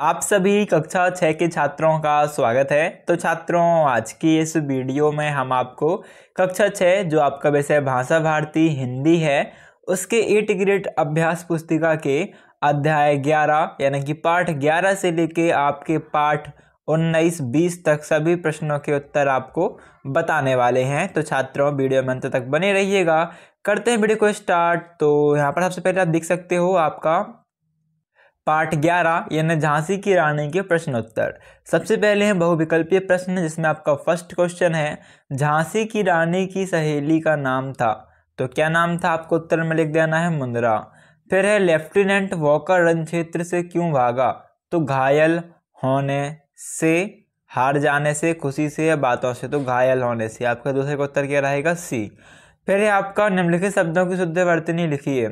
आप सभी कक्षा 6 के छात्रों का स्वागत है। तो छात्रों, आज की इस वीडियो में हम आपको कक्षा 6 जो आपका विषय भाषा भारती हिंदी है उसके 8 ग्रेड अभ्यास पुस्तिका के अध्याय 11 यानी कि पाठ 11 से लेके आपके पाठ 19-20 तक सभी प्रश्नों के उत्तर आपको बताने वाले हैं। तो छात्रों, वीडियो में अंत तक बने रहिएगा। करते हैं वीडियो को स्टार्ट। तो यहाँ पर सबसे पहले आप देख सकते हो आपका पाठ 11 यानी झांसी की रानी के प्रश्न उत्तर। सबसे पहले है बहुविकल्पीय प्रश्न, जिसमें आपका फर्स्ट क्वेश्चन है झांसी की रानी की सहेली का नाम था। तो क्या नाम था? आपको उत्तर में लिख देना है मुंद्रा। फिर है लेफ्टिनेंट वॉकर रण क्षेत्र से क्यों भागा? तो घायल होने से, हार जाने से, खुशी से या बातों से। तो घायल होने से। आपका दूसरे का उत्तर क्या रहेगा? सी। फिर है आपका निम्नलिखित शब्दों की शुद्ध वर्तनी लिखिए।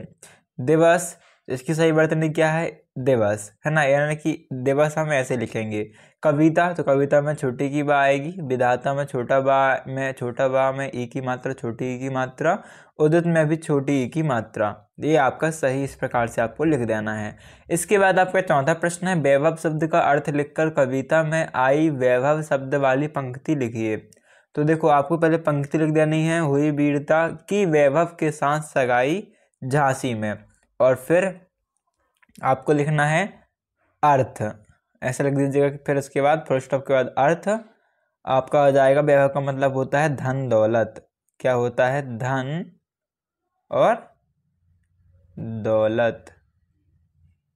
दिवस, इसकी सही वर्तनी क्या है? दिवस, है ना, यानी कि दिवस हम ऐसे लिखेंगे। कविता, तो कविता में छोटी की बा आएगी। विधाता में छोटा बा में ई की मात्रा, छोटी ई की मात्रा। उदित में भी छोटी ई की मात्रा। ये आपका सही इस प्रकार से आपको लिख देना है। इसके बाद आपका चौथा प्रश्न है वैभव शब्द का अर्थ लिखकर कविता में आई वैभव शब्द वाली पंक्ति लिखिए। तो देखो, आपको पहले पंक्ति लिख देनी है, हुई वीरता की वैभव के साथ सगाई झांसी में, और फिर आपको लिखना है अर्थ, ऐसे लिख दीजिएगा। फिर उसके बाद फुल स्टॉप के बाद अर्थ आपका हो जाएगा। वैभव का मतलब होता है धन दौलत। क्या होता है? धन और दौलत।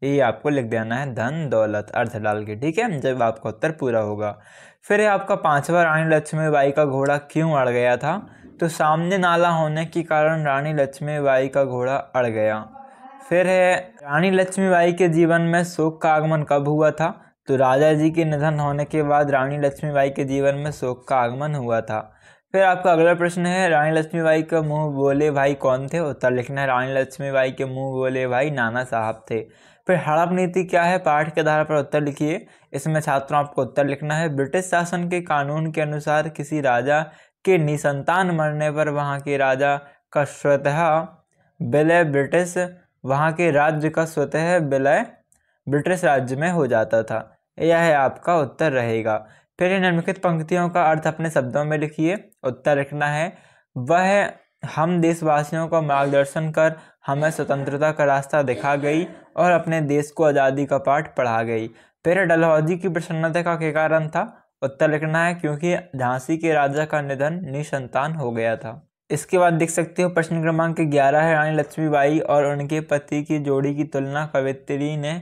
ये आपको लिख देना है, धन दौलत, अर्थ डाल के, ठीक है, जब आपका उत्तर पूरा होगा। फिर है आपका पांचवा रानी लक्ष्मीबाई का घोड़ा क्यों अड़ गया था? तो सामने नाला होने के कारण रानी लक्ष्मीबाई का घोड़ा अड़ गया। फिर है रानी लक्ष्मीबाई के जीवन में शोक का आगमन कब हुआ था? तो राजा जी के निधन होने के बाद रानी लक्ष्मीबाई के जीवन में शोक का आगमन हुआ था। फिर आपका अगला प्रश्न है रानी लक्ष्मीबाई का मुंह बोले भाई कौन थे? उत्तर लिखना है रानी लक्ष्मीबाई के मुंह बोले भाई नाना साहब थे। फिर हड़प नीति क्या है? पाठ के आधार पर उत्तर लिखिए। इसमें छात्रों आपको उत्तर लिखना है ब्रिटिश शासन के कानून के अनुसार किसी राजा के निसंतान मरने पर वहाँ के राजा का स्वतः विलय ब्रिटिश राज्य में हो जाता था। यह है आपका उत्तर रहेगा। फिर निम्नलिखित पंक्तियों का अर्थ अपने शब्दों में लिखिए। उत्तर लिखना है वह हम देशवासियों का मार्गदर्शन कर हमें स्वतंत्रता का रास्ता दिखा गई और अपने देश को आज़ादी का पाठ पढ़ा गई। फिर डलहौजी की प्रसन्नता का क्या कारण था? उत्तर लिखना है क्योंकि झांसी के राजा का निधन निसंतान हो गया था। इसके बाद देख सकते हो प्रश्न क्रमांक 11 है रानी लक्ष्मीबाई और उनके पति की जोड़ी की तुलना कवित्री ने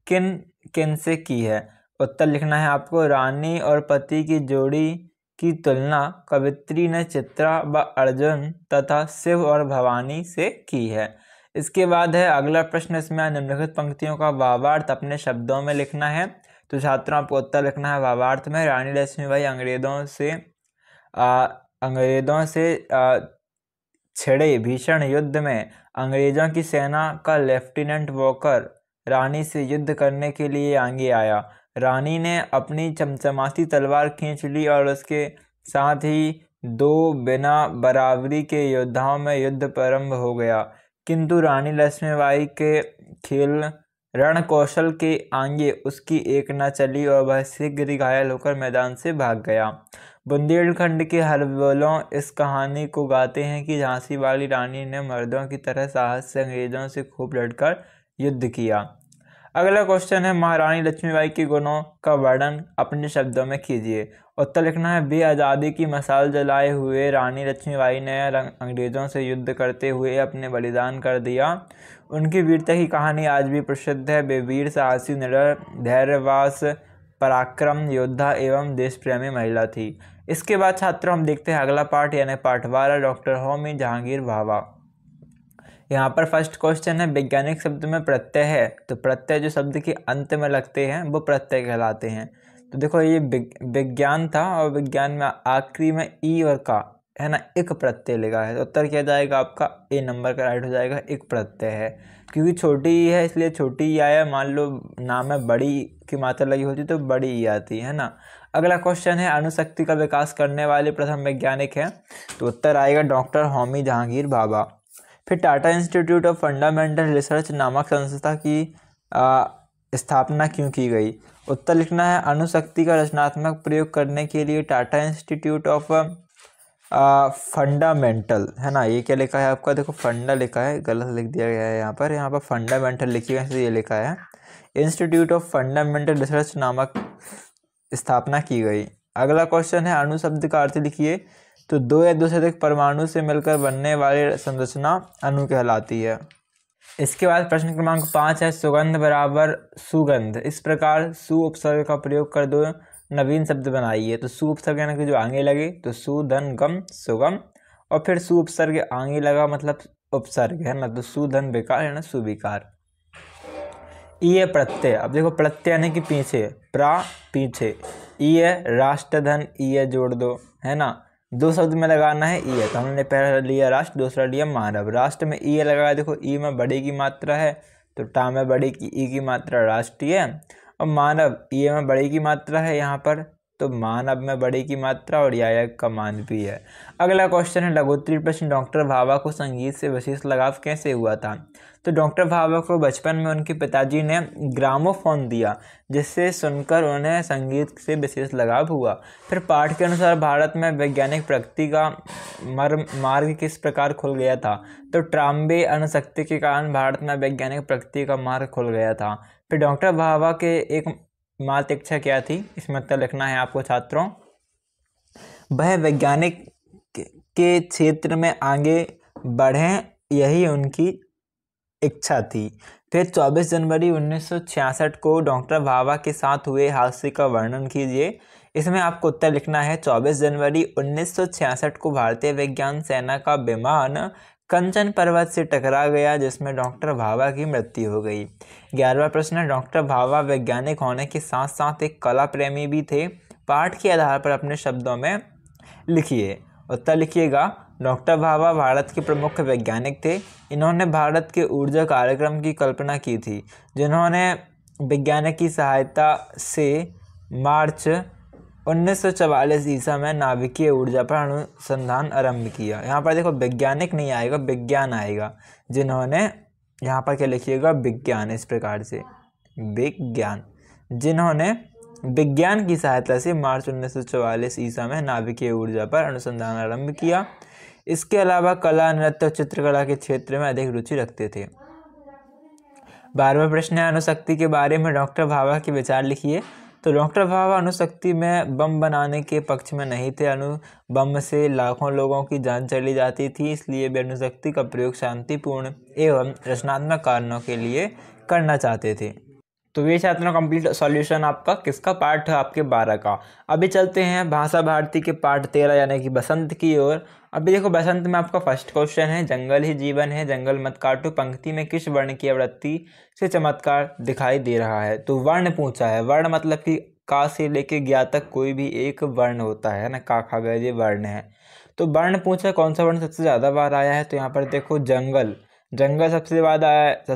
किन से की है? उत्तर लिखना है आपको रानी और पति की जोड़ी की तुलना कवित्री ने चित्रा व अर्जुन तथा शिव और भवानी से की है। इसके बाद है अगला प्रश्न, इसमें निम्नलिखित पंक्तियों का भावार्थ अपने शब्दों में लिखना है। तो छात्रों आपको उत्तर लिखना है भावार्थ में रानी लक्ष्मीबाई अंग्रेजों से छिड़े भीषण युद्ध में अंग्रेजों की सेना का लेफ्टिनेंट वॉकर रानी से युद्ध करने के लिए आगे आया। रानी ने अपनी चमचमाती तलवार खींच ली और उसके साथ ही दो बिना बराबरी के योद्धाओं में युद्ध प्रारंभ हो गया, किंतु रानी लक्ष्मीबाई के खेल रण कौशल के आगे उसकी एक न चली और वह शीघ्र ही घायल होकर मैदान से भाग गया। बुंदेलखंड के हरबोलों इस कहानी को गाते हैं कि झांसी वाली रानी ने मर्दों की तरह साहस से अंग्रेजों से खूब लड़कर युद्ध किया। अगला क्वेश्चन है महारानी लक्ष्मीबाई के गुणों का वर्णन अपने शब्दों में कीजिए। उत्तर लिखना है बे आज़ादी की मशाल जलाए हुए रानी लक्ष्मीबाई ने अंग्रेजों से युद्ध करते हुए अपने बलिदान कर दिया। उनकी वीरता की कहानी आज भी प्रसिद्ध है। वे वीर, साहसी, निडर, धैर्यवास, पराक्रम योद्धा एवं देश प्रेमी महिला थी। इसके बाद छात्रों हम देखते हैं अगला पाठ यानी पाठ 12 डॉक्टर होमी जहांगीर भाभा। यहाँ पर फर्स्ट क्वेश्चन है वैज्ञानिक शब्द में प्रत्यय है। तो प्रत्यय जो शब्द के अंत में लगते हैं वो प्रत्यय कहलाते हैं। तो देखो, ये विज्ञान था और विज्ञान में आखिरी में ई और का, है ना, एक प्रत्यय लगा है। तो उत्तर क्या जाएगा आपका? ए नंबर का राइट हो जाएगा। एक प्रत्यय है क्योंकि छोटी ई है इसलिए छोटी ई आया। मान लो नाम में बड़ी की मात्रा लगी होती तो बड़ी ई आती है ना। अगला क्वेश्चन है अणुशक्ति का विकास करने वाले प्रथम वैज्ञानिक हैं। तो उत्तर आएगा डॉक्टर होमी जहांगीर भाभा। फिर Tata institute of fundamental research नामक संस्था की स्थापना क्यों की गई? उत्तर लिखना है अणुशक्ति का रचनात्मक प्रयोग करने के लिए टाटा इंस्टीट्यूट ऑफ फंडामेंटल, है ना, ये क्या लिखा है आपका, देखो फंडा लिखा है, गलत लिख दिया गया है यहाँ पर फंडामेंटल लिखी हुई है, ये लिखा है इंस्टीट्यूट ऑफ फंडामेंटल रिसर्च नामक स्थापना की गई। अगला क्वेश्चन है अणु शब्द का अर्थ लिखिए। तो दो या दो से अधिक परमाणु से मिलकर बनने वाली संरचना अणु कहलाती है। इसके बाद प्रश्न क्रमांक 5 है सुगंध बराबर सुगंध। इस प्रकार सु उपसर्ग का प्रयोग कर दो नवीन शब्द बनाइए। तो सु उपसर्ग यानी कि जो आगे लगे, तो सु धन गम सुगम, और फिर सु उपसर्ग आगे लगा मतलब उपसर्ग, है ना, तो सु धन विकार है ना सुविकार। ई प्रत्यय, अब देखो प्रत्यय यानी कि पीछे, प्रा पीछे, ई राष्ट्र धन ई जोड़ दो, है ना, दो शब्द में लगाना है ई, तो हमने पहला लिया राष्ट्र, दूसरा लिया मानव। राष्ट्र में ई लगाया, देखो ई में बड़ी की मात्रा है तो टा में बड़ी की ई की मात्रा राष्ट्रीय, और मानव ई में बड़ी की मात्रा है यहाँ पर, तो मानव में बड़ी की मात्रा और या का मान भी है। अगला क्वेश्चन है लघुत्तरीय प्रश्न, डॉक्टर भाभा को संगीत से विशेष लगाव कैसे हुआ था। तो डॉक्टर भाभा को बचपन में उनके पिताजी ने ग्रामोफोन दिया, जिससे सुनकर उन्हें संगीत से विशेष लगाव हुआ। फिर पाठ के अनुसार भारत में वैज्ञानिक प्रगति का मार्ग किस प्रकार खुल गया था। तो ट्राम्बे अणुशक्ति के कारण भारत में वैज्ञानिक प्रगति का मार्ग खुल गया था। फिर डॉक्टर भाभा के एक मात्र इच्छा क्या थी, इसमें उत्तर लिखना है आपको छात्रों। वह वैज्ञानिक के क्षेत्र में आगे बढ़ें, यही उनकी इच्छा थी। फिर 24 जनवरी 1966 को डॉक्टर भाभा के साथ हुए हादसे का वर्णन कीजिए। इसमें आपको उत्तर लिखना है 24 जनवरी 1966 को भारतीय विज्ञान सेना का विमान कंचन पर्वत से टकरा गया, जिसमें डॉक्टर भाभा की मृत्यु हो गई। 11वां प्रश्न है डॉक्टर भाभा वैज्ञानिक होने के साथ साथ एक कला प्रेमी भी थे। पाठ के आधार पर अपने शब्दों में लिखिए। उत्तर लिखिएगा। डॉक्टर भाभा भारत के प्रमुख वैज्ञानिक थे। इन्होंने भारत के ऊर्जा कार्यक्रम की कल्पना की थी, जिन्होंने वैज्ञानिक की सहायता से मार्च 1944 ईसा में नाभिकीय ऊर्जा पर अनुसंधान आरंभ किया। यहाँ पर देखो वैज्ञानिक नहीं आएगा, विज्ञान आएगा। जिन्होंने, यहाँ पर क्या लिखिएगा, विज्ञान, इस प्रकार से विज्ञान, जिन्होंने विज्ञान की सहायता से मार्च 1944 ईसा में नाभिकीय ऊर्जा पर अनुसंधान आरंभ किया। इसके अलावा कला, नृत्य और चित्रकला के क्षेत्र में अधिक रुचि रखते थे। 12वां प्रश्न है अणुशक्ति के बारे में डॉक्टर भाभा के विचार लिखिए। तो डॉक्टर भाभा अणुशक्ति में बम बनाने के पक्ष में नहीं थे। अणु बम से लाखों लोगों की जान चली जाती थी, इसलिए वे अणुशक्ति का प्रयोग शांतिपूर्ण एवं रचनात्मक कारणों के लिए करना चाहते थे। तो ये छात्रों कंप्लीट सॉल्यूशन आपका किसका पार्ट है, आपके 12 का। अभी चलते हैं भाषा भारती के पार्ट 13 यानी कि बसंत की ओर। अभी देखो बसंत में आपका फर्स्ट क्वेश्चन है, जंगल ही जीवन है, जंगल मत काटो। पंक्ति में किस वर्ण की आवृत्ति से चमत्कार दिखाई दे रहा है। तो वर्ण पूछा है। वर्ण मतलब कि का से लेके ज्ञा तक कोई भी एक वर्ण होता है ना, का खा गए ये वर्ण है। तो वर्ण पूछा कौन सा वर्ण सबसे ज़्यादा बार आया है। तो यहाँ पर देखो जंगल, जंगल सबसे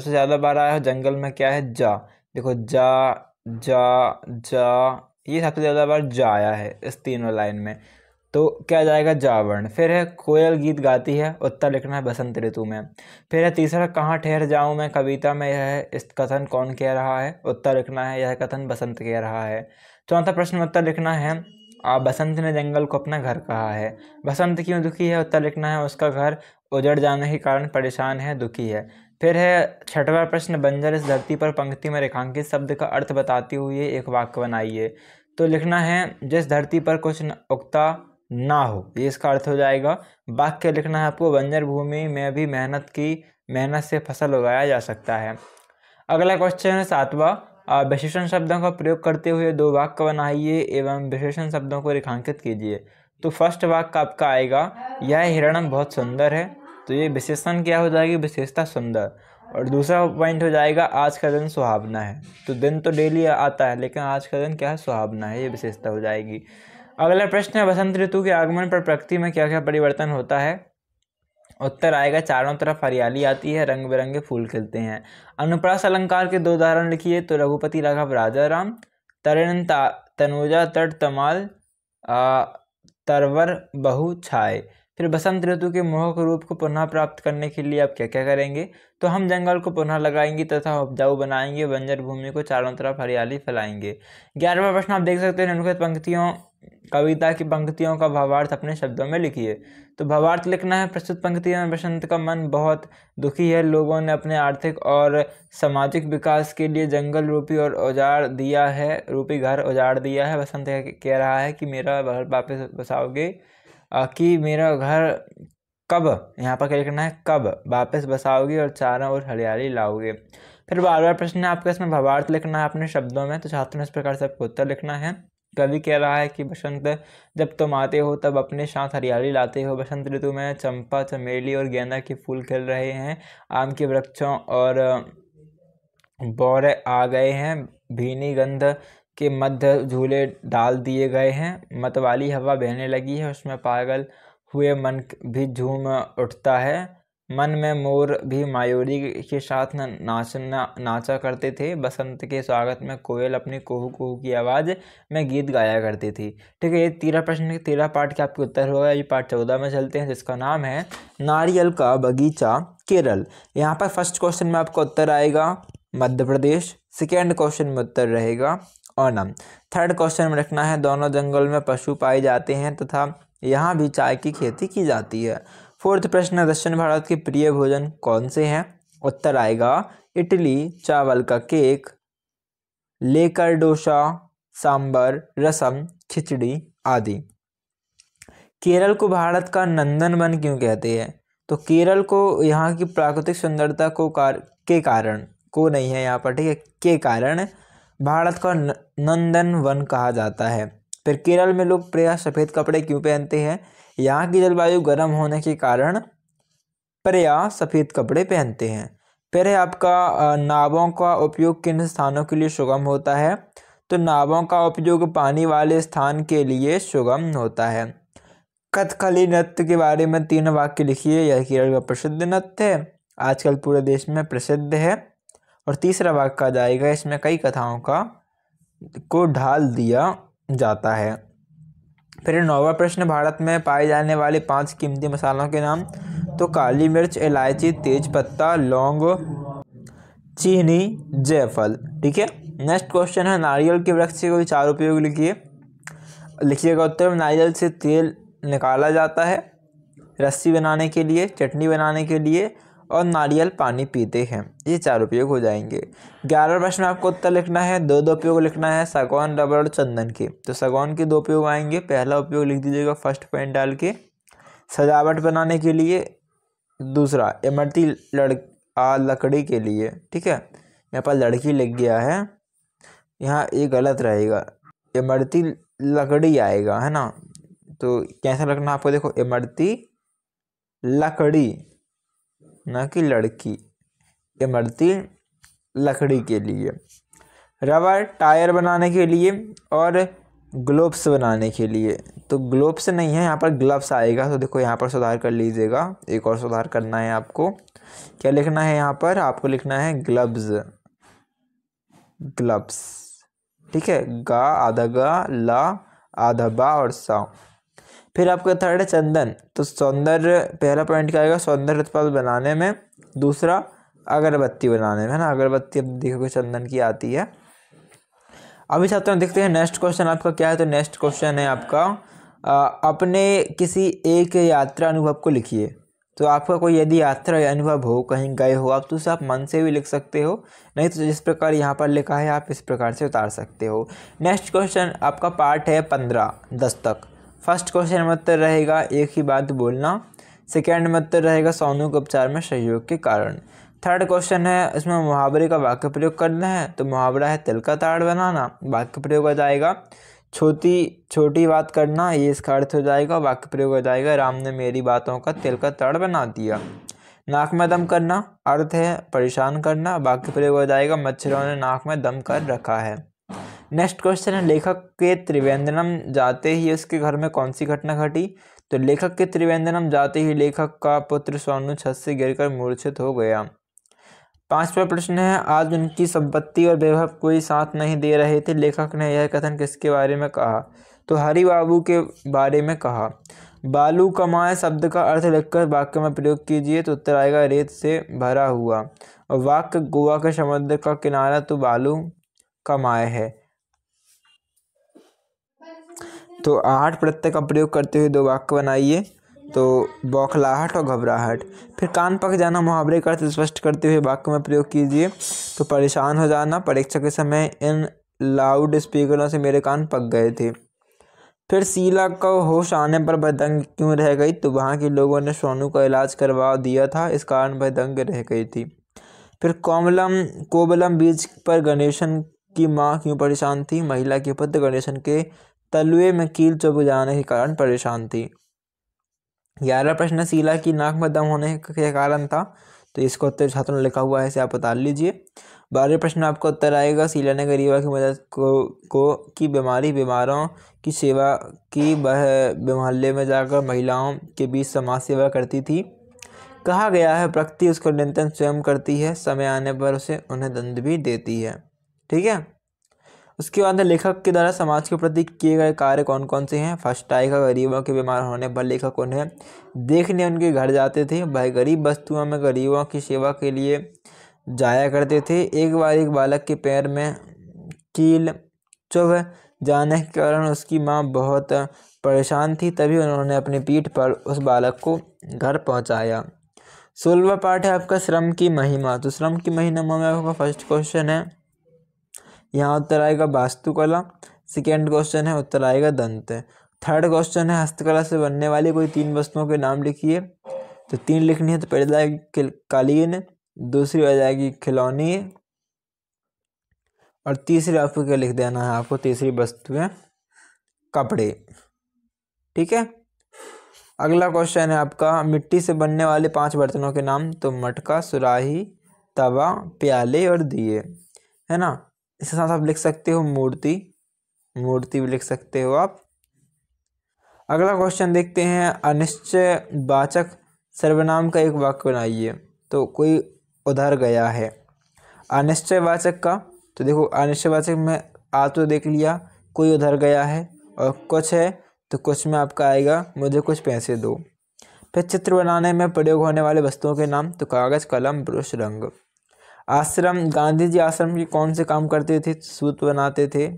ज़्यादा बार आया है। जंगल में क्या है, जा, देखो जा जा जा, ये सबसे ज़्यादा बार जा आया है इस तीनों लाइन में, तो क्या जाएगा, जा वर्ण। फिर है कोयल गीत गाती है, उत्तर लिखना है बसंत ऋतु में। फिर है तीसरा, कहाँ ठहर जाऊँ मैं, कविता में यह है, इस कथन कौन कह रहा है, उत्तर लिखना है यह कथन बसंत कह रहा है। चौथा प्रश्न में उत्तर लिखना है बसंत ने जंगल को अपना घर कहा है। बसंत क्यों दुखी है, उत्तर लिखना है उसका घर उजड़ जाने के कारण परेशान है, दुखी है। फिर है छठवां प्रश्न, बंजर इस धरती पर पंक्ति में रेखांकित शब्द का अर्थ बताते हुए एक वाक्य बनाइए। तो लिखना है जिस धरती पर कुछ उगता ना हो, ये इसका अर्थ हो जाएगा। वाक्य लिखना है आपको, बंजर भूमि में भी मेहनत से फसल उगाया जा सकता है। अगला क्वेश्चन है 7वां, विशेषण शब्दों का प्रयोग करते हुए दो वाक्य बनाइए एवं विशेषण शब्दों को रेखांकित कीजिए। तो फर्स्ट वाक्य आपका आएगा, यह हिरण बहुत सुंदर है। तो ये विशेषण क्या हो जाएगी, विशेषता सुंदर। और दूसरा पॉइंट हो जाएगा, आज का दिन सुहावना है। तो दिन तो डेली आता है, लेकिन आज का दिन क्या है, सुहावना है, ये विशेषता हो जाएगी। अगला प्रश्न है, बसंत ऋतु के आगमन पर प्रकृति में क्या क्या परिवर्तन होता है। उत्तर आएगा, चारों तरफ हरियाली आती है, रंग बिरंगे फूल खिलते हैं। अनुप्रास अलंकार के दो उदाहरण लिखिए। तो रघुपति राघव राजा राम, तरुण तनुजा तट तमाल तरवर बहु छाए। फिर बसंत ऋतु के मोहक रूप को पुनः प्राप्त करने के लिए आप क्या क्या करेंगे? तो हम जंगल को पुनः लगाएंगे तथा उपजाऊ बनाएंगे, बंजर भूमि को चारों तरफ हरियाली फैलाएंगे। 11वां प्रश्न आप देख सकते हैं, निम्नलिखित पंक्तियों कविता की पंक्तियों का भावार्थ अपने शब्दों में लिखिए। तो भावार्थ लिखना है, प्रस्तुत पंक्तियों में बसंत का मन बहुत दुखी है, लोगों ने अपने आर्थिक और सामाजिक विकास के लिए जंगल रूपी और उजाड़ दिया है, रूपी घर उजाड़ दिया है। बसंत कह रहा है कि मेरा घर वापस बसाओगे, कि मेरा घर कब, यहाँ पर क्या लिखना है, कब वापस बसाओगे और चारों ओर हरियाली लाओगे। फिर 12वां प्रश्न है आपका, इसमें भावार्थ लिखना है अपने शब्दों में। तो छात्रों ने इस प्रकार से आपको उत्तर लिखना है। कवि कह रहा है कि बसंत जब तुम आते हो तब अपने साथ हरियाली लाते हो। बसंत ऋतु में चंपा, चमेली और गेंदा के फूल खिल रहे हैं, आम के वृक्षों और बौरे आ गए हैं, भीनी गंध के मध्य झूले डाल दिए गए हैं, मतवाली हवा बहने लगी है, उसमें पागल हुए मन भी झूम उठता है, मन में मोर भी मायूरी के साथ नाचा करते थे। बसंत के स्वागत में कोयल अपनी कोहू कोहू की आवाज़ में गीत गाया करती थी। ठीक है, ये 13 प्रश्न 13 पार्ट के आपके उत्तर होगा। ये पार्ट 14 में चलते हैं, जिसका नाम है नारियल का बगीचा केरल। यहाँ पर फर्स्ट क्वेश्चन में आपका उत्तर आएगा मध्य प्रदेश, सेकेंड क्वेश्चन में उत्तर रहेगा ओनम, थर्ड क्वेश्चन में रखना है दोनों जंगल में पशु पाए जाते हैं तथा यहाँ भी चाय की खेती की जाती है। फोर्थ प्रश्न, दक्षिण भारत के प्रिय भोजन कौन से हैं? उत्तर आएगा इडली, चावल का केक, लेकर डोसा, सांबर, रसम, खिचड़ी आदि। केरल को भारत का नंदन वन क्यों कहते हैं? तो केरल को यहाँ की प्राकृतिक सुंदरता के कारण, को नहीं है यहाँ पर, ठीक है, के कारण भारत का नंदन वन कहा जाता है। फिर केरल में लोग प्रायः सफ़ेद कपड़े क्यों पहनते हैं? यहाँ की जलवायु गर्म होने के कारण प्रायः सफ़ेद कपड़े पहनते हैं। फिर है आपका नावों का उपयोग किन स्थानों के लिए सुगम होता है? तो नावों का उपयोग पानी वाले स्थान के लिए सुगम होता है। कथकली नृत्य के बारे में 3 वाक्य लिखिए। यह केरल का प्रसिद्ध नृत्य है, आजकल पूरे देश में प्रसिद्ध है। और तीसरा वाक्य आ जाएगा, इसमें कई कथाओं को ढाल दिया जाता है। फिर 9वां प्रश्न, भारत में पाए जाने वाले 5 कीमती मसालों के नाम। तो काली मिर्च, इलायची, तेज पत्ता, लौंग, चीनी, जायफल। ठीक है, नेक्स्ट क्वेश्चन है, नारियल के वृक्ष से कोई 4 उपयोग लिखिएगा। उत्तर में नारियल से तेल निकाला जाता है, रस्सी बनाने के लिए, चटनी बनाने के लिए, और नारियल पानी पीते हैं। ये 4 उपयोग हो जाएंगे। 11वां प्रश्न में आपको उत्तर लिखना है, 2 उपयोग लिखना है, सागौन, रबड़ और चंदन के। तो सागौन के 2 उपयोग आएंगे। पहला उपयोग लिख दीजिएगा फर्स्ट पॉइंट डाल के, सजावट बनाने के लिए। दूसरा इमरती लकड़ी के लिए। ठीक है, यहाँ पर लड़की लिख गया है, यहाँ ये गलत रहेगा, इमरती लकड़ी आएगा, है ना। तो कैसा लिखना आपको, देखो इमरती लकड़ी, ना कि लड़की, इमरती लकड़ी के लिए। रबर टायर बनाने के लिए और ग्लोव्स बनाने के लिए। तो ग्लोव्स नहीं है, यहाँ पर ग्लव्स आएगा। तो देखो यहाँ पर सुधार कर लीजिएगा, एक और सुधार करना है आपको। क्या लिखना है यहाँ पर? आपको लिखना है ग्लव्स, ग्लव्स। ठीक है, गा आधा गा, ला आधा बा और सा। फिर आपका थर्ड है चंदन। तो सौंदर्य, पहला पॉइंट क्या आएगा, सौंदर्य उत्पाद बनाने में। दूसरा अगरबत्ती बनाने में, है ना, अगरबत्ती अब देखोगे चंदन की आती है। अभी छात्रों देखते हैं नेक्स्ट क्वेश्चन आपका क्या है। तो नेक्स्ट क्वेश्चन है आपका, अपने किसी एक यात्रा अनुभव को लिखिए। तो आपका कोई यदि यात्रा अनुभव हो, कहीं गए हो आप, तो उसे आप मन से भी लिख सकते हो, नहीं तो जिस प्रकार यहाँ पर लिखा है आप इस प्रकार से उतार सकते हो। नेक्स्ट क्वेश्चन आपका पार्ट है 15 दस्तक। फर्स्ट क्वेश्चन में उत्तर रहेगा एक ही बात बोलना। सेकेंड में उत्तर रहेगा सोनू के उपचार में सहयोग के कारण। थर्ड क्वेश्चन है, इसमें मुहावरे का वाक्य प्रयोग करना है। तो मुहावरा है तिल का ताड़ बनाना, वाक्य प्रयोग हो जाएगा छोटी बात करना, ये इसका अर्थ हो जाएगा। वाक्य प्रयोग हो जाएगा, राम ने मेरी बातों का तिल का ताड़ बना दिया। नाक में दम करना, अर्थ है परेशान करना, वाक्य प्रयोग हो जाएगा, मच्छरों ने नाक में दम कर रखा है। नेक्स्ट क्वेश्चन है, लेखक के त्रिवेंद्रम जाते ही उसके घर में कौन सी घटना घटी। तो लेखक के त्रिवेंद्रम जाते ही लेखक का पुत्र सोनू छत से गिरकर मूर्छित हो गया। 5वां प्रश्न है, आज उनकी संपत्ति और वैभव कोई साथ नहीं दे रहे थे, लेखक ने यह कथन किसके बारे में कहा। तो हरि बाबू के बारे में कहा। बालू कमाए शब्द का अर्थ लिखकर वाक्य में प्रयोग कीजिए। तो उत्तर आएगा रेत से भरा हुआ। और वाक्य गोवा के समुद्र का किनारा तो बालू कमाए है। तो आहट प्रत्यय का प्रयोग करते हुए दो वाक्य बनाइए। तो बौखलाहट और घबराहट। फिर कान पक जाना मुहावरे का अर्थ स्पष्ट करते हुए वाक्य में प्रयोग कीजिए। तो परेशान हो जाना, परीक्षा के समय इन लाउड स्पीकरों से मेरे कान पक गए थे। फिर शीला को होश आने पर वह दंग क्यों रह गई। तो वहाँ के लोगों ने सोनू का इलाज करवा दिया था, इस कारण वह दंग रह गई थी। फिर कोबलम बीज पर गणेशन की माँ क्यों परेशान थी। महिला के पुत्र गणेशन के तलुए में कील चुभ जाने के कारण परेशान थी। 11 प्रश्न शीला की नाक में दम होने के कारण था। तो इसका उत्तर छात्रों ने लिखा हुआ है, इसे आप बता लीजिए। 12वें प्रश्न आपका उत्तर आएगा शीला ने गरीबा की मदद की बीमारों की सेवा की। वह मोहल्ले में जाकर महिलाओं के बीच समाज सेवा करती थी। कहा गया है प्रकृति उसका नियंत्रण स्वयं करती है, समय आने पर उसे उन्हें दंड भी देती है। ठीक है। उसके बाद लेखक के द्वारा समाज के प्रति किए गए कार्य कौन कौन से हैं। फर्स्ट आएगा गरीबों के बीमार होने पर लेखक उन्हें देखने उनके घर जाते थे। वह गरीब बस्तियों में गरीबों की सेवा के लिए जाया करते थे। एक बार एक बालक के पैर में कील चुभ जाने के कारण उसकी माँ बहुत परेशान थी, तभी उन्होंने अपनी पीठ पर उस बालक को घर पहुँचाया। 16वां पार्ट है आपका श्रम की महिमा। तो श्रम की महिमा में आपका फर्स्ट क्वेश्चन है, यहाँ उत्तर आएगा वास्तुकला। सेकेंड क्वेश्चन है उत्तर आएगा दंत। थर्ड क्वेश्चन है हस्तकला से बनने वाली कोई 3 वस्तुओं के नाम लिखिए। तो 3 लिखनी है। तो पहले जाएगी कालीन, दूसरी आ जाएगी खिलौनी, और तीसरी आपको क्या लिख देना है, आपको तीसरी वस्तु है कपड़े। ठीक है। अगला क्वेश्चन है आपका मिट्टी से बनने वाले 5 बर्तनों के नाम। तो मटका, सुराही, तवा, प्याले और दिए, है ना। इसके साथ आप लिख सकते हो मूर्ति भी लिख सकते हो आप। अगला क्वेश्चन देखते हैं अनिश्चयवाचक सर्वनाम का एक वाक्य बनाइए। तो कोई उधर गया है अनिश्चयवाचक का। तो देखो अनिश्चयवाचक में आ तो देख लिया, कोई उधर गया है, और कुछ है तो कुछ में आपका आएगा मुझे कुछ पैसे दो। फिर चित्र बनाने में प्रयोग होने वाले वस्तुओं के नाम। तो कागज, कलम, ब्रश, रंग। आश्रम, गांधी जी आश्रम के कौन से काम करते थे। सूत बनाते थे,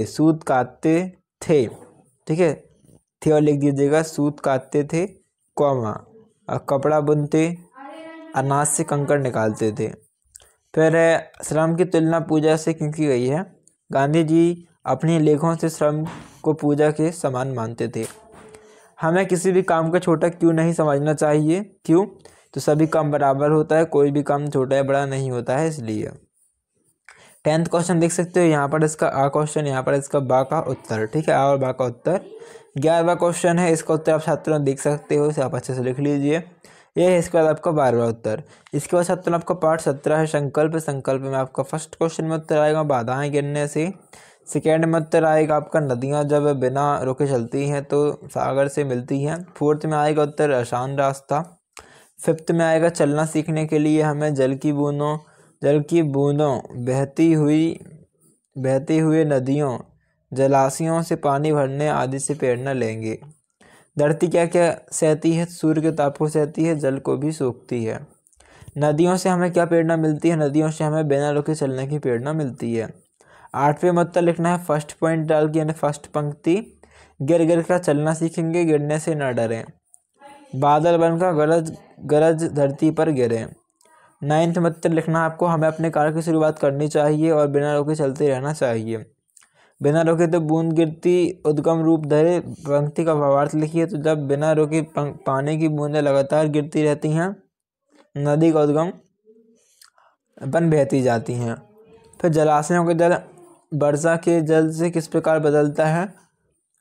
सूत काटते थे। ठीक है, थे और लिख दीजिएगा, सूत काटते थे, कौमा, और कपड़ा बुनते, अनाज से कंकड़ निकालते थे। फिर श्रम की तुलना पूजा से क्यों की गई है। गांधी जी अपने लेखों से श्रम को पूजा के समान मानते थे। हमें किसी भी काम को छोटा क्यों नहीं समझना चाहिए। क्यों। तो सभी काम बराबर होता है, कोई भी काम छोटा या बड़ा नहीं होता है, इसलिए। 10th क्वेश्चन देख सकते हो, यहाँ पर इसका आ क्वेश्चन, यहाँ पर इसका बा का उत्तर। ठीक है, आ और बा का उत्तर। 11वां क्वेश्चन है, इसका उत्तर आप छात्रों देख सकते हो, इसे आप अच्छे से लिख लीजिए। ये है इसके बाद आपका 12वां उत्तर। इसके बाद छात्रों आपका पार्ट 17 है संकल्प में आपका फर्स्ट क्वेश्चन में उत्तर आएगा बाधाएं गिरने से। सेकेंड में उत्तर आएगा आपका नदियाँ जब बिना रुके चलती हैं तो सागर से मिलती हैं। फोर्थ में आएगा उत्तर आसान रास्ता। फिफ्थ में आएगा चलना सीखने के लिए हमें जल की बूंदों बहती हुई नदियों, जलाशयों से पानी भरने आदि से प्रेरणा लेंगे। धरती क्या क्या सहती है। सूर्य के ताप को सहती है, जल को भी सोखती है। नदियों से हमें क्या प्रेरणा मिलती है। नदियों से हमें बिना रुके चलने की प्रेरणा मिलती है। 8वें में उत्तर लिखना है फर्स्ट पॉइंट डाल के, यानी फर्स्ट पंक्ति, गिर गिर कर चलना सीखेंगे, गिरने से न डरें। बादल बनकर गरज धरती पर गिरे। 9th में उत्तर लिखना है आपको हमें अपने कार्य की शुरुआत करनी चाहिए और बिना रोके चलते रहना चाहिए। बिना रोके तो बूंद गिरती उद्गम रूप धरे। पंक्ति का भावार्थ लिखिए। तो जब बिना रोके पानी की बूंदें लगातार गिरती रहती हैं, नदी का उद्गम बन बहती जाती हैं। फिर जलाशयों के जल वर्षा के जल से किस प्रकार बदलता है।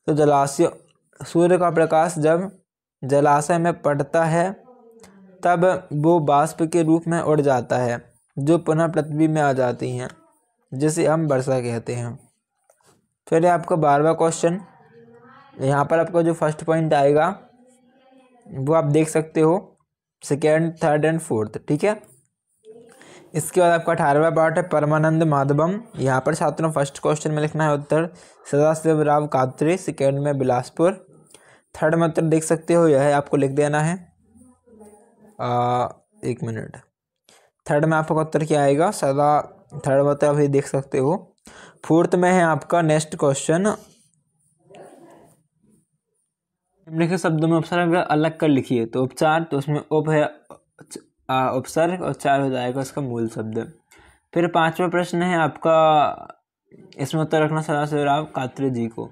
तो जलाशय, सूर्य का प्रकाश जब जलाशय में पड़ता है तब वो बाष्प के रूप में उड़ जाता है, जो पुनः पृथ्वी में आ जाती हैं, जिसे हम वर्षा कहते हैं। फिर आपका 12वां क्वेश्चन, यहाँ पर आपका जो फर्स्ट पॉइंट आएगा वो आप देख सकते हो, सेकेंड, थर्ड एंड फोर्थ। ठीक है, इसके बाद आपका 18वां पार्ट है परमानंद माधवम। यहाँ पर छात्रों फर्स्ट क्वेश्चन में लिखना है उत्तर सदाशिवराव कात्रे, सेकेंड में बिलासपुर। थर्ड में उत्तर देख सकते हो, यह है आपको लिख देना है। 1 मिनट। थर्ड में आपका उत्तर क्या आएगा, थर्ड में उत्तर अभी देख सकते हो। फोर्थ में है आपका नेक्स्ट क्वेश्चन, निम्नलिखित शब्दों में उपसर्ग अगर अलग कर लिखिए तो उपचार, तो उसमें उप है उपसर्ग और चार हो जाएगा उसका मूल शब्द। फिर 5वां प्रश्न है आपका, इसमें उत्तर रखना सदाशिवराव कात्रे जी को।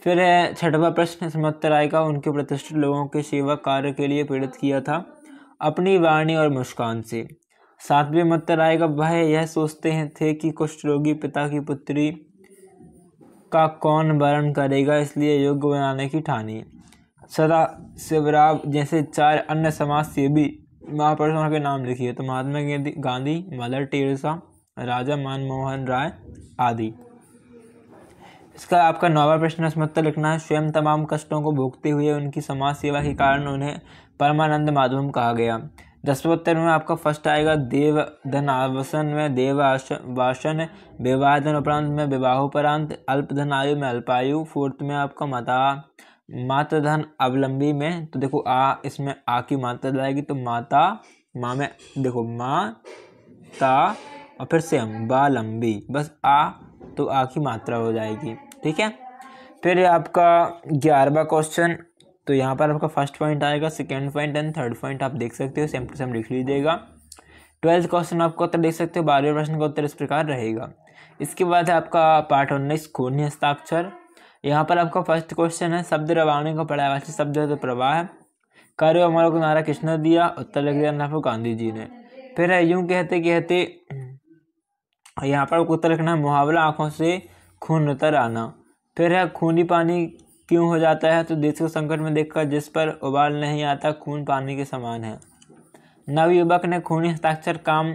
फिर है 6वां प्रश्न, इसमें उत्तर आएगा उनके प्रतिष्ठित लोगों के सेवा कार्य के लिए प्रेरित किया था अपनी वाणी और मुस्कान से। 7वें में उत्तर आएगा वह यह सोचते थे कि कुष्ठ रोगी पिता की पुत्री का कौन वरण करेगा, इसलिए योग्य बनाने की ठानी। सदाशिवराव जैसे 4 अन्य समाज सेवी महापुरुषों के नाम लिखिए, तो महात्मा गांधी, मदर टेरेसा, राजा मनमोहन राय आदि। इसका आपका 9वां प्रश्न, इसमें उत्तर लिखना है स्वयं तमाम कष्टों को भोगते हुए उनकी समाज सेवा के कारण उन्हें परमानंद माधवम कहा गया। 10वें उत्तर में आपका फर्स्ट आएगा देव धन आवासन में देव वासन, विवाह धन उपरांत में विवाहोपरांत, अल्प धन आयु में अल्पायु। फोर्थ में आपका माता धन अवलंबी में, तो देखो इसमें आ की मात्रा जाएगी, तो माता, माँ में देखो माँ ता और फिर से हम बालंबी, बस तो आ की मात्रा हो जाएगी, ठीक है। फिर आपका 11वां क्वेश्चन, तो यहाँ पर आपका फर्स्ट पॉइंट आएगा, second point and third point आप देख सकते हो, सेम टू सेम लिख लीजिएगा। 12th क्वेश्चन आपका उत्तर देख सकते हो, 12वें प्रश्न का उत्तर इस प्रकार रहेगा। इसके बाद है आपका पार्ट 19 खूनी हस्ताक्षर। यहाँ पर आपका फर्स्ट क्वेश्चन है शब्द रवानी का पर्यायवाची शब्द है तो प्रवाह। कार्य अमरों को नारा किसने दिया, उत्तर लिख दिया आपको गांधी जी ने। फिर है यूं कहते कहते, यहाँ पर उत्तर लिखना है मुहावरा आंखों से खून उतर आना। फिर है खूनी पानी क्यों हो जाता है, तो देश को संकट में देखकर जिस पर उबाल नहीं आता खून पानी के समान है। नवयुवक ने खूनी हस्ताक्षर काम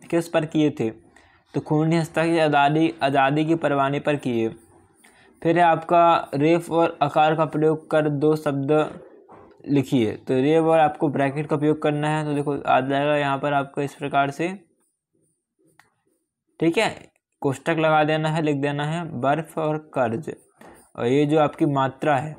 किस पर किए थे, तो खूनी हस्ताक्षर आज़ादी की परवाने पर किए। फिर है आपका रेफ और आकार का प्रयोग कर 2 शब्द लिखिए, तो रेफ और आपको ब्रैकेट का उपयोग करना है, तो देखो आ जाएगा यहाँ पर आपको इस प्रकार से, ठीक है। कोष्टक लगा देना है, लिख देना है बर्फ और कर्ज, और ये जो आपकी मात्रा है,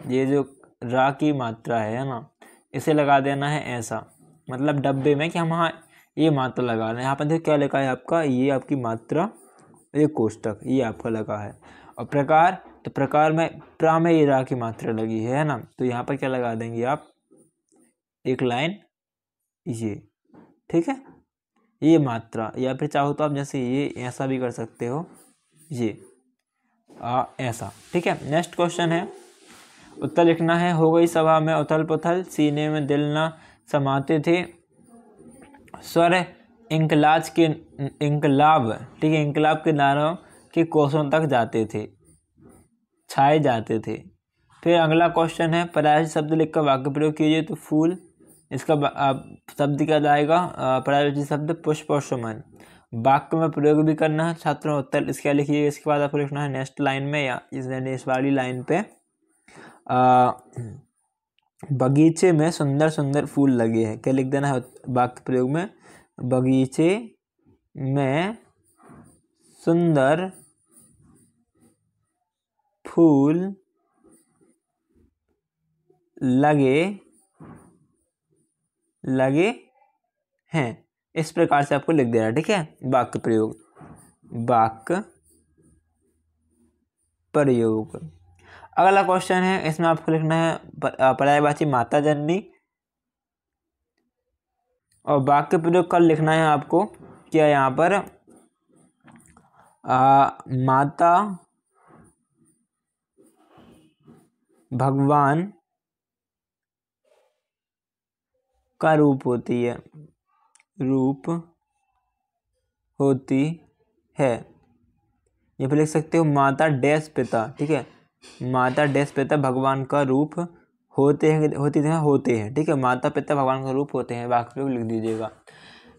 ये जो रा की मात्रा है ना, इसे लगा देना है ऐसा, मतलब डब्बे में कि हम हाँ ये मात्रा लगा रहे हैं। यहाँ पर देखो क्या लिखा है आपका, ये आपकी मात्रा, ये कोष्टक ये आपका लगा है। और प्रकार, तो प्रकार में प्रा में ये रा की मात्रा लगी है ना, तो यहाँ पर क्या लगा देंगे आप, एक लाइन ये, ठीक है, ये मात्रा, या फिर चाहो तो आप जैसे ये ऐसा भी कर सकते हो, ये ऐसा, ठीक है। नेक्स्ट क्वेश्चन है, उत्तर लिखना है हो गई सभा में उथल पुथल, सीने में दिल न समाते थे, स्वर इंकलाब, ठीक है, इंकलाब के नारों के कोसों तक जाते थे, छाए जाते थे। फिर अगला क्वेश्चन है पर्यायवाची शब्द लिखकर वाक्य प्रयोग कीजिए, तो फूल, इसका शब्द क्या जाएगा, पर्यायवाची शब्द पुष्प और सुमन। वाक्य में प्रयोग भी करना है छात्रों, उत्तर इसका लिखिए। इसके बाद आपको लिखना है नेक्स्ट लाइन में, या इस वाली लाइन पे बगीचे में सुंदर सुंदर फूल लगे हैं, क्या लिख देना है वाक्य प्रयोग में, बगीचे में सुंदर फूल लगे हैं, इस प्रकार से आपको लिख देना, ठीक है। वाक्य प्रयोग। अगला क्वेश्चन है, इसमें आपको लिखना है पर्यायवाची माता जननी, और वाक्य प्रयोग कर लिखना है आपको क्या, यहाँ पर माता भगवान का रूप होती है, ये भी लिख सकते हो माता डैश पिता, ठीक है, माता डैश पिता भगवान का रूप होते हैं, ठीक है, माता पिता भगवान का रूप होते हैं, वाक्य प्रयोग लिख दीजिएगा।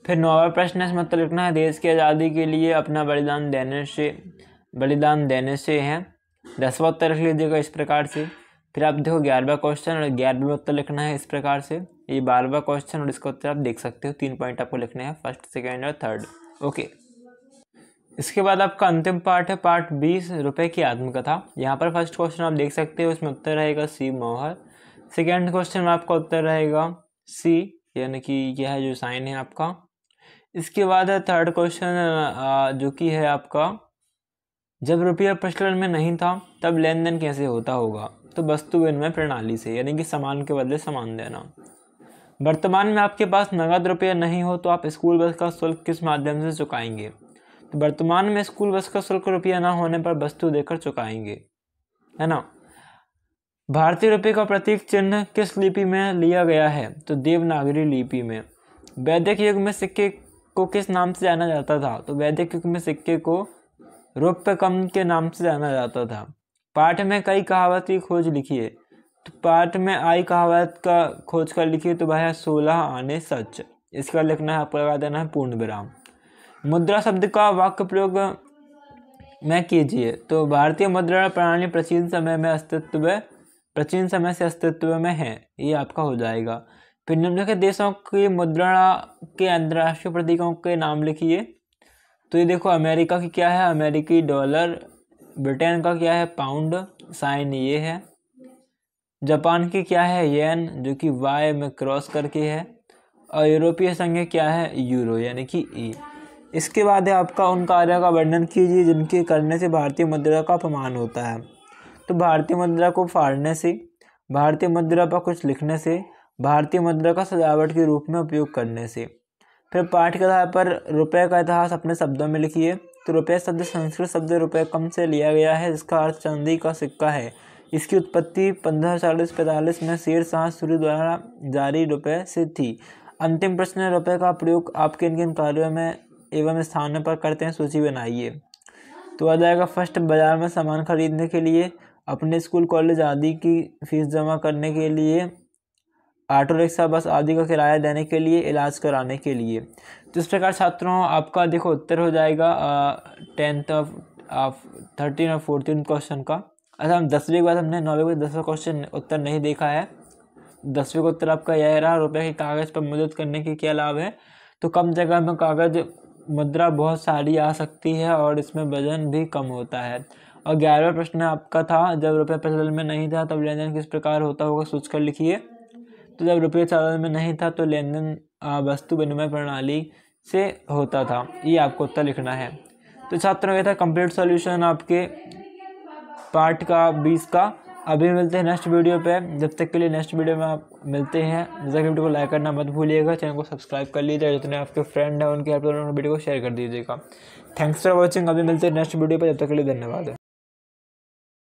फिर 9वां प्रश्न है, मतलब लिखना है देश की आज़ादी के लिए अपना बलिदान देने से है। 10वां उत्तर लिख लीजिएगा इस प्रकार से, फिर आप देखो 11वां क्वेश्चन, और 11वें में उत्तर लिखना है इस प्रकार से। ये 12वां क्वेश्चन और इसका उत्तर आप देख सकते हो। 3 पॉइंट आपको लिखने हैं, फर्स्ट, सेकेंड और थर्ड। ओके, इसके बाद आपका अंतिम पार्ट है पार्ट 20, रुपए की आत्मकथा। यहाँ पर फर्स्ट क्वेश्चन आप देख सकते हो, इसमें उत्तर रहेगा सी, मोहर। सेकेंड क्वेश्चन में आपका उत्तर रहेगा सी, यानी कि यह है जो साइन है आपका। इसके बाद है थर्ड क्वेश्चन, जो कि है आपका, जब रुपया प्रचलन में नहीं था तब लेन देन कैसे होता होगा? तो वस्तु विनिमय प्रणाली से, यानी कि सामान के बदले सामान देना। वर्तमान में आपके पास नगद रुपया नहीं हो तो आप स्कूल बस का शुल्क किस माध्यम से चुकाएंगे? तो वर्तमान में स्कूल बस का शुल्क रुपया ना होने पर वस्तु देकर चुकाएंगे, है ना। भारतीय रुपये का प्रतीक चिन्ह किस लिपि में लिया गया है? तो देवनागरी लिपि में। वैदिक युग में सिक्के को किस नाम से जाना जाता था? तो वैदिक युग में सिक्के को रुप्यकम के नाम से जाना जाता था। पाठ में कई कहावत की खोज लिखिए। तो पाठ में आई कहावत का खोज कर लिखिए, तो वह है 16 आने सच। इसका लिखना है, आपको लगा देना है पूर्ण विराम। मुद्रा शब्द का वाक्य प्रयोग में कीजिए। तो भारतीय मुद्रा प्रणाली प्राचीन समय से अस्तित्व में है, ये आपका हो जाएगा। फिर निम्नलिखित देशों की मुद्रा के अंतर्राष्ट्रीय प्रतीकों के नाम लिखिए। तो ये देखो, अमेरिका की क्या है, अमेरिकी डॉलर। ब्रिटेन का क्या है, पाउंड, साइन ये है। जापान की क्या है, येन, जो कि वाई में क्रॉस करके है। और यूरोपीय संघ क्या है, यूरो, यानी कि ई। इसके बाद है आपका उन कार्यों का वर्णन कीजिए जिनके करने से भारतीय मुद्रा का अपमान होता है। तो भारतीय मुद्रा को फाड़ने से, भारतीय मुद्रा पर कुछ लिखने से, भारतीय मुद्रा का सजावट के रूप में उपयोग करने से। फिर पाठ के आधार पर रुपए का इतिहास अपने शब्दों में लिखिए। तो रुपए शब्द संस्कृत शब्द रुपए कम से लिया गया है, जिसका अर्थ चांदी का सिक्का है। इसकी उत्पत्ति 1540-45 में शेर शाह सूरी द्वारा जारी रुपए से थी। अंतिम प्रश्न है, रुपए का प्रयोग आप किन किन कार्यों में एवं स्थानों पर करते हैं, सूची बनाइए। तो आ जाएगा फर्स्ट, बाजार में सामान खरीदने के लिए, अपने स्कूल कॉलेज आदि की फीस जमा करने के लिए, ऑटो रिक्शा बस आदि का किराया देने के लिए, इलाज कराने के लिए। तो इस प्रकार छात्रों आपका देखो उत्तर हो जाएगा 10th ऑफ 13 और 14 क्वेश्चन का। अच्छा, हम 10वीं के बाद हमने 9वीं को 10वां क्वेश्चन उत्तर नहीं देखा है। 10वीं का उत्तर आपका यह रहा, रुपए के कागज़ पर मुद्रित करने के क्या लाभ है? तो कम जगह में कागज मुद्रा बहुत सारी आ सकती है और इसमें वजन भी कम होता है। और 11वां प्रश्न आपका था, जब रुपये प्रचलन में नहीं था तब लेन देन किस प्रकार होता होगा, सोच कर लिखिए। तो जब रुपये चलन में नहीं था तो लेन देन वस्तु विनिमय प्रणाली से होता था, ये आपको उत्तर लिखना है। तो छात्रों ये था कंप्लीट सॉल्यूशन आपके पार्ट का 20 का। अभी मिलते हैं नेक्स्ट वीडियो पे, जब तक के लिए नेक्स्ट वीडियो में आप मिलते हैं। जैसा कि वीडियो को लाइक करना मत भूलिएगा, चैनल को सब्सक्राइब कर लीजिएगा, जितने आपके फ्रेंड हैं उनके हेल्प वीडियो को शेयर कर दीजिएगा। Thanks for watching. अभी मिलते हैं नेक्स्ट वीडियो पे, जब तक के लिए धन्यवाद है।